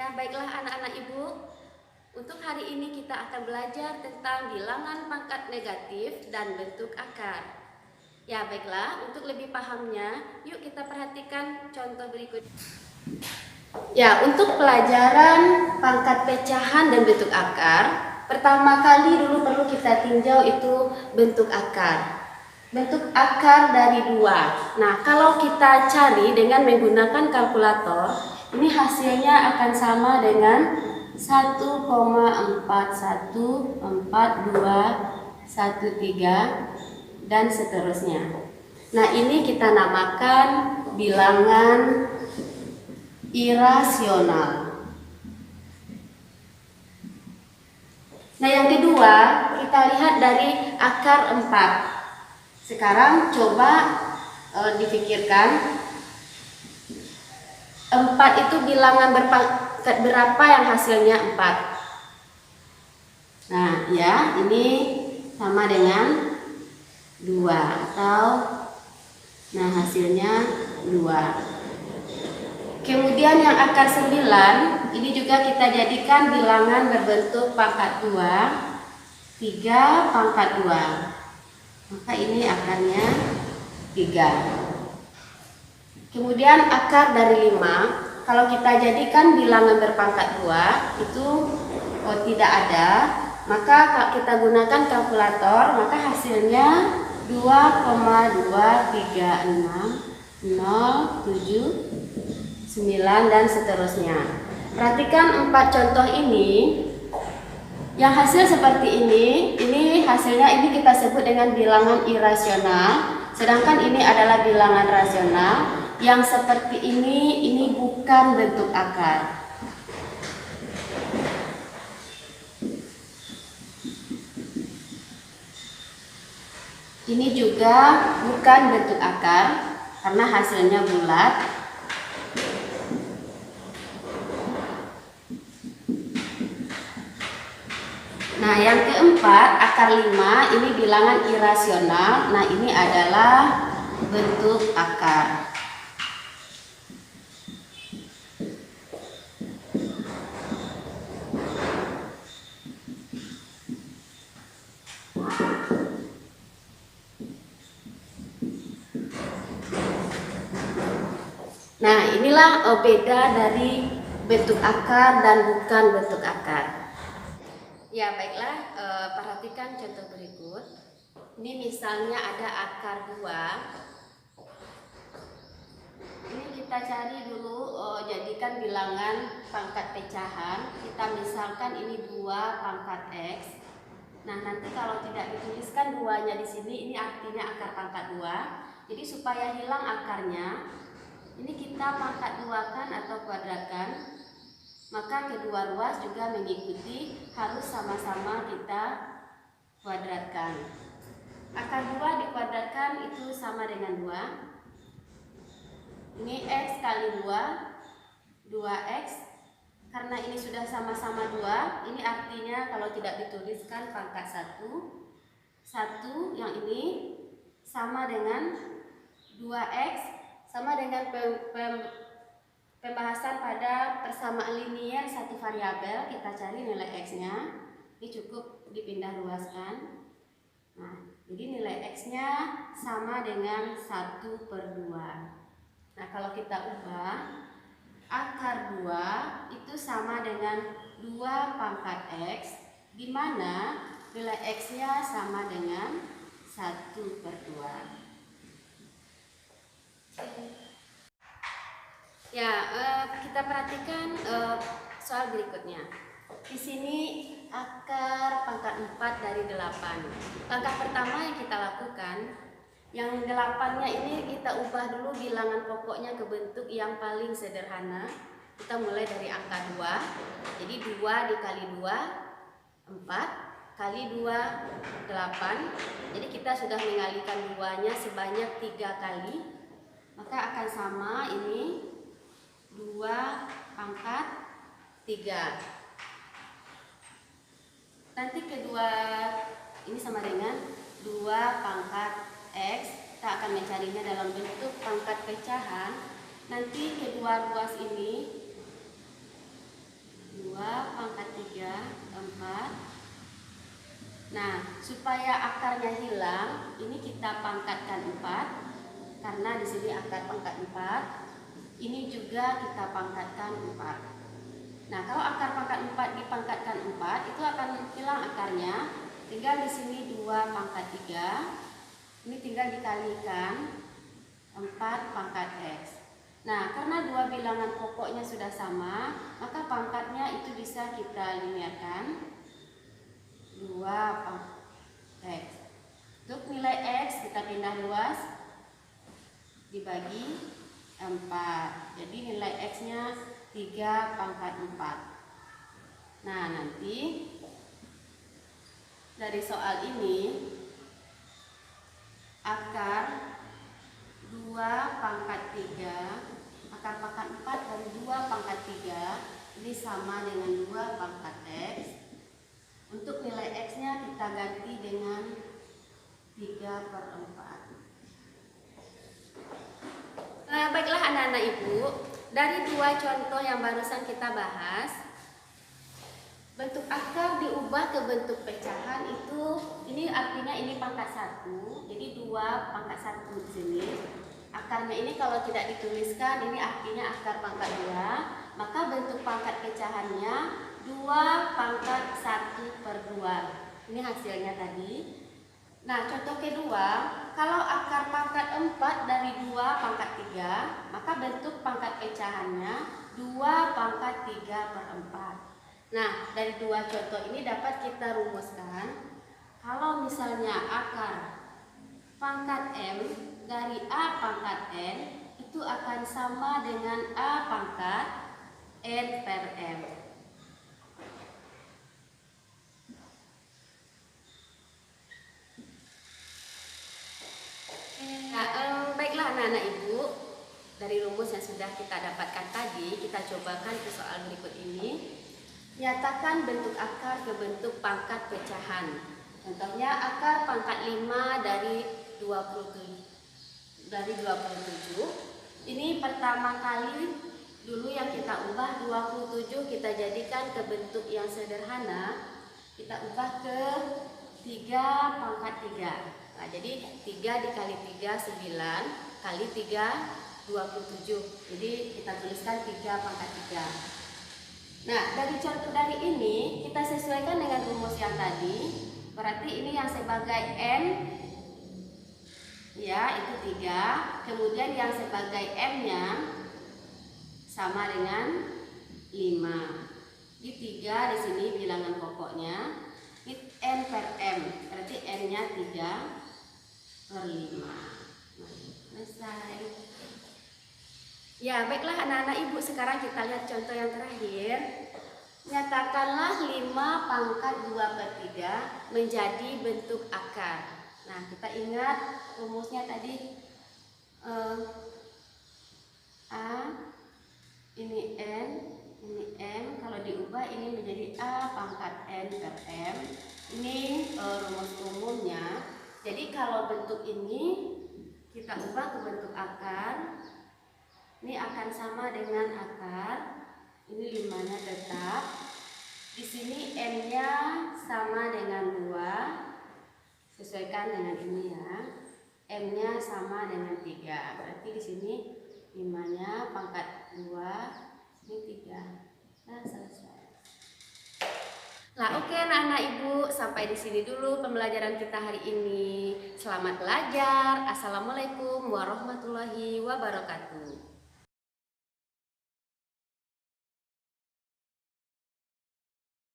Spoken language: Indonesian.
Ya, baiklah anak-anak ibu, untuk hari ini kita akan belajar tentang bilangan pangkat negatif dan bentuk akar. Ya, baiklah, untuk lebih pahamnya, yuk kita perhatikan contoh berikut. Ya, untuk pelajaran pangkat pecahan dan bentuk akar, pertama kali dulu perlu kita tinjau itu bentuk akar. Bentuk akar dari 2. Nah, kalau kita cari dengan menggunakan kalkulator, ini hasilnya akan sama dengan 1,414213 dan seterusnya. Nah, ini kita namakan bilangan irasional. Nah, yang kedua, kita lihat dari akar 4. Sekarang coba dipikirkan 4 itu bilangan berpangkat berapa yang hasilnya 4? Nah, ya, ini sama dengan 2 atau nah hasilnya 2. Kemudian yang akar 9 ini juga kita jadikan bilangan berbentuk pangkat 2, 3 pangkat 2. Maka ini akarnya 3. Kemudian akar dari 5, kalau kita jadikan bilangan berpangkat 2 itu tidak ada, maka kita gunakan kalkulator, maka hasilnya 2,23607 dan seterusnya. Perhatikan 4 contoh ini. Yang hasil seperti ini hasilnya ini kita sebut dengan bilangan irasional, sedangkan ini adalah bilangan rasional. Yang seperti ini bukan bentuk akar. Ini juga bukan bentuk akar karena hasilnya bulat. Nah, yang keempat, akar 5 ini bilangan irasional. Nah, ini adalah bentuk akar. Nah, inilah beda dari bentuk akar dan bukan bentuk akar. Ya, baiklah, perhatikan contoh berikut. Ini misalnya ada akar 2. Ini kita cari dulu, jadikan bilangan pangkat pecahan. Kita misalkan ini 2 pangkat X. Nah, nanti kalau tidak dituliskan 2-nya di sini, ini artinya akar pangkat 2. Jadi supaya hilang akarnya, ini kita pangkat 2-kan atau kuadratkan. Maka kedua ruas juga mengikuti, harus sama-sama kita kuadratkan. Akar 2 dikuadratkan itu sama dengan 2. Ini X kali 2, 2X. Karena ini sudah sama-sama 2, ini artinya kalau tidak dituliskan pangkat 1. 1 yang ini sama dengan 2X, sama dengan pembahasan pada persamaan linier satu variabel. Kita cari nilai X-nya. Ini cukup dipindah ruaskan. Nah, jadi nilai X-nya sama dengan 1/2. Nah, kalau kita ubah, akar 2 itu sama dengan 2 pangkat X, di mana nilai X-nya sama dengan 1/2. Ya, kita perhatikan soal berikutnya. Di sini akar pangkat 4 dari 8. Langkah pertama yang kita lakukan, yang 8-nya ini kita ubah dulu bilangan pokoknya ke bentuk yang paling sederhana. Kita mulai dari angka 2. Jadi 2 dikali 2, 4. Kali 2, 8. Jadi kita sudah mengalikan 2-nya sebanyak 3 kali. Maka akan sama ini 2 pangkat 3. Nanti kedua ini sama dengan 2 pangkat X. Kita akan mencarinya dalam bentuk pangkat pecahan. Nanti kedua ruas ini 2 pangkat 3, 4. Nah, supaya akarnya hilang, ini kita pangkatkan 4. Karena di sini akar pangkat 4. Ini juga kita pangkatkan 4. Nah, kalau akar pangkat 4 dipangkatkan 4, itu akan hilang akarnya. Tinggal di sini 2 pangkat 3. Ini tinggal dikalikan 4 pangkat X. Nah, karena dua bilangan pokoknya sudah sama, maka pangkatnya itu bisa kita linearkan 2 pangkat X. Untuk nilai X kita pindah luas, dibagi 4. Jadi nilai X-nya 3 pangkat 4. Nah, nanti dari soal ini akar 2 pangkat 3, akar pangkat 4 dari 2 pangkat 3 ini sama dengan 2 pangkat X. Untuk nilai X-nya kita ganti dengan 3/4. Nah, baiklah anak-anak ibu, dari dua contoh yang barusan kita bahas, bentuk akar diubah ke bentuk pecahan itu, ini artinya ini pangkat 1, jadi 2 pangkat 1 di sini. Akarnya ini kalau tidak dituliskan, ini artinya akar pangkat 2, maka bentuk pangkat pecahannya 2 pangkat 1/2. Ini hasilnya tadi. Nah, contoh kedua, kalau akar pangkat 4 dari 2 pangkat 3, maka bentuk pangkat pecahannya 2 pangkat 3/4. Nah, dari dua contoh ini dapat kita rumuskan, kalau misalnya akar pangkat M dari A pangkat N itu akan sama dengan A pangkat N per M. Nah, baiklah anak-anak ibu, dari rumus yang sudah kita dapatkan tadi, kita cobakan ke soal berikut ini. Nyatakan bentuk akar ke bentuk pangkat pecahan. Contohnya akar pangkat 5 dari 27. Ini pertama kali dulu yang kita ubah 27 kita jadikan ke bentuk yang sederhana. Kita ubah ke 3 pangkat 3. Nah, jadi 3 dikali 3 9, kali 3 27. Jadi kita tuliskan 3 pangkat 3. Nah, dari contoh dari ini kita sesuaikan dengan rumus yang tadi. Berarti ini yang sebagai N, ya, itu 3. Kemudian yang sebagai M-nya sama dengan 5. Di 3 di sini bilangan pokoknya. Ini N per M, berarti N-nya 3/5. Selesai. Ya, baiklah anak-anak ibu, sekarang kita lihat contoh yang terakhir. Nyatakanlah 5 pangkat 2/3 menjadi bentuk akar. Nah, kita ingat rumusnya tadi, A, ini N, ini M. Kalau diubah ini menjadi A pangkat N per M. Ini rumus umumnya. Jadi kalau bentuk ini kita ubah ke bentuk akar, ini akan sama dengan akar. Ini 5-nya tetap. Di sini M-nya sama dengan 2. Sesuaikan dengan ini ya. M-nya sama dengan 3. Berarti di sini 5-nya pangkat 2, ini 3. Nah, selesai. Nah, oke anak-anak ibu, sampai di sini dulu pembelajaran kita hari ini. Selamat belajar. Assalamualaikum warahmatullahi wabarakatuh.